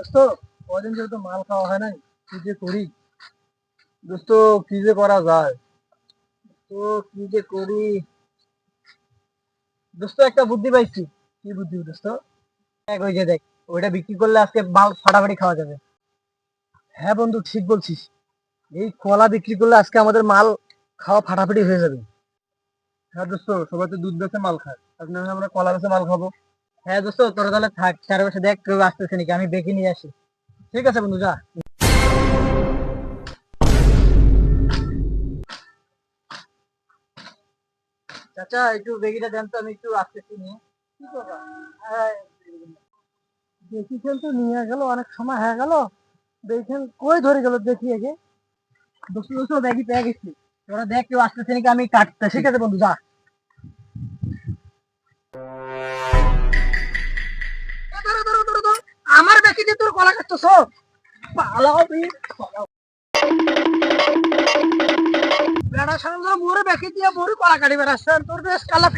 দোস্ত, কদিন ধরে তো মাল খাওয়া হয় নাই, কি যে করি। দোস্ত, কি যে করা যায়। তো কি যে করি। দোস্ত, একটা বুদ্ধি পাইছি। কি বুদ্ধি দোস্ত? দেখ, ওই যে দেখ, ওইটা বিক্রি করলে আজকে মাল ফাটাফাটি খাওয়া যাবে। হ্যাঁ বন্ধু, ঠিক বলছিস। এই কলা বিক্রি করলে আজকে আমাদের মাল খাওয়া ফাটাফাটি হয়ে যাবে। হ্যাঁ দোস্ত, সবাই তো দুধ বেচে মাল খায়, আর না হলে আমরা কলা বেচে মাল খাবো। হ্যাঁ দোস্ত, তোরা তাহলে থাক, চারপাশে দেখ কেউ আসতেছে নাকি, আমি দেখে নিয়ে আসি। ঠিক আছে বন্ধু, যা। চাচা, একটু বেগিটা দেন তো, আমি একটু আসতেছি নিয়ে। কি করবা? হ্যাঁ, দেখি তো নিয়ে গেল, অনেক সময় হয়ে গেল। দেখেন কই ধরে গেল, দেখি আগে। দোস্ত দোস্ত, দেখি পেয়ে গেছি। তোরা দেখ কেউ আসতেছে নাকি, আমি কাটতে। ঠিক আছে বন্ধু, যা। এ, ধরো ধরো ধরো ধরো। আমার দেখি যে তোর কলা কাটতেছ। পালাও তুই, পালাও। বেড়া সামনে মোরে বেঁকে দিয়ে মোরে কলা কাটি বেড়াচ্ছে, তোর বেশ কালা